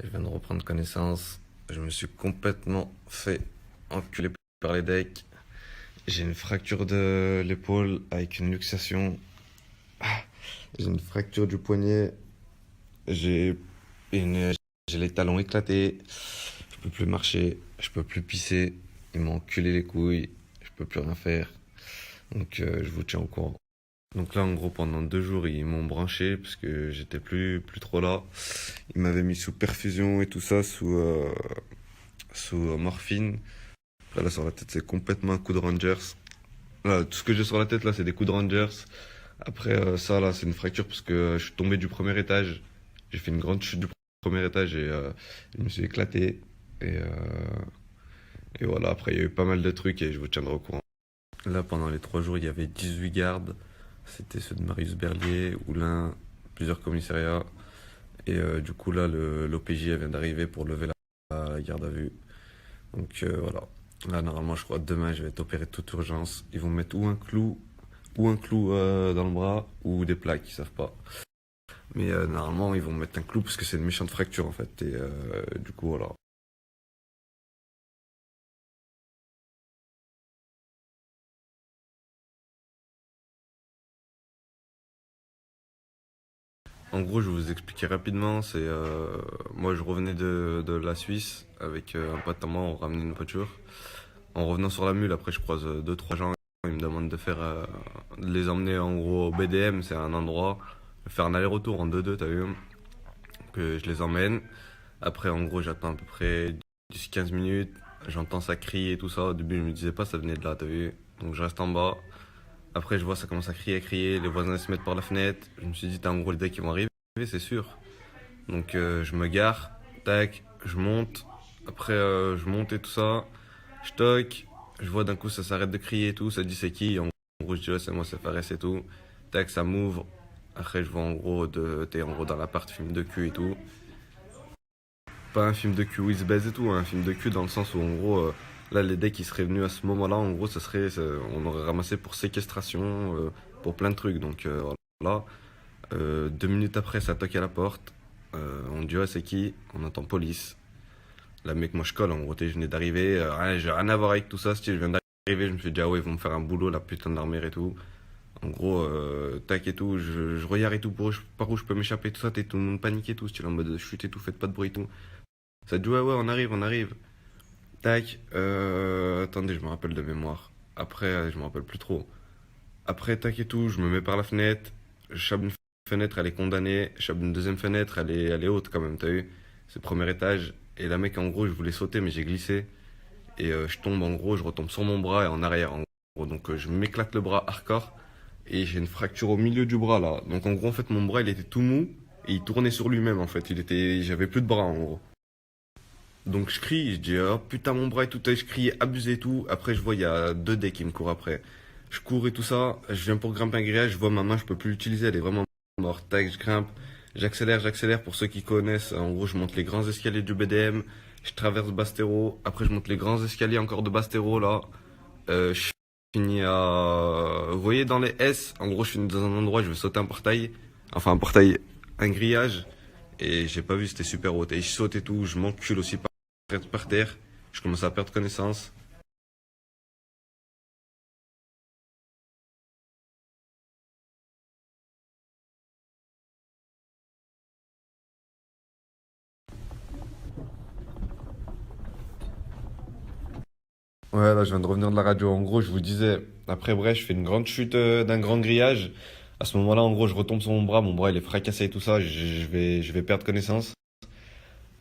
Je viens de reprendre connaissance. Je me suis complètement fait enculer par les decks. J'ai une fracture de l'épaule avec une luxation. J'ai une fracture du poignet. J'ai une... j'ai les talons éclatés. Je peux plus marcher. Je peux plus pisser. Ils m'ont enculé les couilles. Je peux plus rien faire. Donc je vous tiens au courant. Donc là, en gros, pendant 2 jours, ils m'ont branché parce que j'étais plus trop là. Ils m'avaient mis sous perfusion et tout ça, sous morphine. Là, sur la tête, c'est complètement un coup de Rangers. Là, tout ce que j'ai sur la tête, là, c'est des coups de Rangers. Après, ça, là, c'est une fracture parce que je suis tombé du premier étage. J'ai fait une grande chute du premier étage et je me suis éclaté. Et, euh, et voilà, après, il y a eu pas mal de trucs et je vous tiendrai au courant. Là, pendant les 3 jours, il y avait 18 gardes. C'était ceux de Marius Berlier, Oulin, plusieurs commissariats. Et du coup, là, l'OPJ vient d'arriver pour lever la garde à vue. Donc voilà. Là, normalement, je crois demain, je vais être opéré de toute urgence. Ils vont me mettre ou un clou dans le bras, ou des plaques, ils savent pas. Mais normalement, ils vont me mettre un clou parce que c'est une méchante fracture en fait. Et du coup, voilà. En gros, je vais vous expliquer rapidement. C'est moi, je revenais de la Suisse avec un pote à moi. On ramenait une voiture. En revenant sur la mule, après, je croise deux trois gens. Ils me demandent de les emmener en gros au BDM. C'est un endroit, faire un aller-retour en 2-2, t'as vu? Que je les emmène. Après, en gros, j'attends à peu près 10-15 minutes. J'entends ça crier et tout ça. Au début, je me disais pas, ça venait de là, t'as vu? Donc, je reste en bas. Après, je vois ça commence à crier, à crier. Les voisins se mettent par la fenêtre. Je me suis dit, t'as en gros les decks qui vont arriver, c'est sûr. Donc, je me gare. Tac, je monte. Après, je monte et tout ça. Je toque. Je vois d'un coup, ça s'arrête de crier et tout. Ça dit, c'est qui? En gros, je dis, ouais, c'est moi, c'est Fares et tout. Tac, ça m'ouvre. Après, je vois en gros, t'es en gros dans l'appart, film de cul et tout. Pas un film de cul où baise et tout, hein, un film de cul dans le sens où en gros, là les decks qui seraient venus à ce moment-là, en gros, on aurait ramassé pour séquestration, pour plein de trucs. Donc voilà. 2 minutes après, ça toque à la porte. On dit ouais, c'est qui? On entend police. La mec, moi je colle, en gros, je venais d'arriver, j'ai rien à voir avec tout ça, style, je viens d'arriver, je me suis dit ah ouais, ils vont me faire un boulot, la putain d'armée et tout. En gros, tac et tout, je regarde et tout par où je peux m'échapper, tout ça, t'es tout le monde paniqué et tout, style en mode chute et tout, faites pas de bruit et tout. Ça dit ouais, ouais, on arrive, on arrive. Tac, attendez, je me rappelle de mémoire. Après, je me rappelle plus trop. Après, tac et tout, je me mets par la fenêtre. Je chope une fenêtre, elle est condamnée. Je chope une deuxième fenêtre, elle est haute quand même, t'as vu? C'est le premier étage. Et la mec, en gros, je voulais sauter, mais j'ai glissé. Et je tombe, en gros, je retombe sur mon bras et en arrière, en gros. Donc, je m'éclate le bras hardcore. Et j'ai une fracture au milieu du bras, là. Donc, en gros, en fait, mon bras, il était tout mou. Et il tournait sur lui-même, en fait. J'avais plus de bras, en gros. Donc je crie, je dis oh putain mon bras et tout, et je crie abusé et tout. Après je vois il y a deux decks qui me courent après. Je cours et tout ça, je viens pour grimper un grillage, je vois ma main, je peux plus l'utiliser, elle est vraiment morte. Tac, je grimpe, j'accélère pour ceux qui connaissent. En gros, je monte les grands escaliers du BDM, je traverse Bastero, après je monte les grands escaliers encore de Bastero là. Je finis à... Vous voyez dans les S, en gros je finis dans un endroit, je vais sauter un portail, enfin un portail, un grillage. Et j'ai pas vu, c'était super haut. Et je saute et tout, je m'encule aussi par terre. Je commence à perdre connaissance. Ouais, là, je viens de revenir de la radio. En gros, je vous disais, après, bref, je fais une grande chute d'un grand grillage. À ce moment-là, en gros, je retombe sur mon bras il est fracassé et tout ça. Je vais perdre connaissance.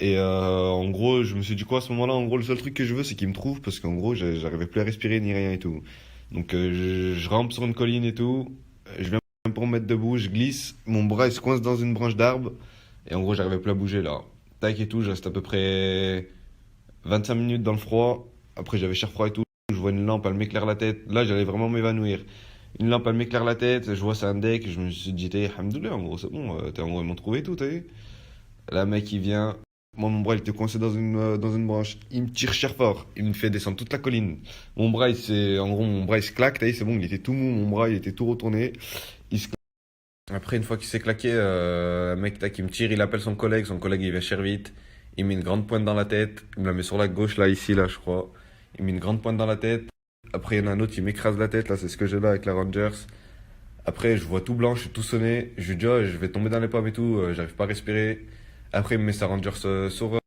Et en gros, je me suis dit quoi à ce moment-là? En gros, le seul truc que je veux, c'est qu'il me trouve parce qu'en gros, j'arrivais plus à respirer ni rien et tout. Donc, je rampe sur une colline et tout. Je viens pour me mettre debout, je glisse. Mon bras, il se coince dans une branche d'arbre. Et en gros, j'arrivais plus à bouger là. Tac et tout, je reste à peu près 25 minutes dans le froid. Après, j'avais chaud froid et tout. Je vois une lampe, elle m'éclaire la tête. Là, j'allais vraiment m'évanouir. Une lampe, elle m'éclaire la tête. Je vois c'est un deck. Je me suis dit, t'es Alhamdoulilah, en gros, c'est bon. En gros, ils m'ont trouvé et tout, t'as vu. Là, mec, il vient. Moi, mon bras, il était coincé dans une branche. Il me tire cher fort. Il me fait descendre toute la colline. En gros, mon bras, il se claque. T'as vu, c'est bon, il était tout mou. Mon bras, il était tout retourné. Il se Après, une fois qu'il s'est claqué, un mec tac, il me tire, il appelle son collègue il vient cher vite. Il met une grande pointe dans la tête. Il me la met sur la gauche, là, ici, là, je crois. Il met une grande pointe dans la tête. Après, il y en a un autre, il m'écrase la tête, là, c'est ce que j'ai là avec la Rangers. Après, je vois tout blanc, je suis tout sonné. Je lui dis, oh, je vais tomber dans les pommes et tout, j'arrive pas à respirer. Après, il me met sa Rangers sur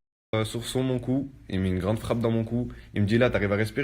mon cou. Il me met une grande frappe dans mon cou. Il me dit, là, t'arrives à respirer?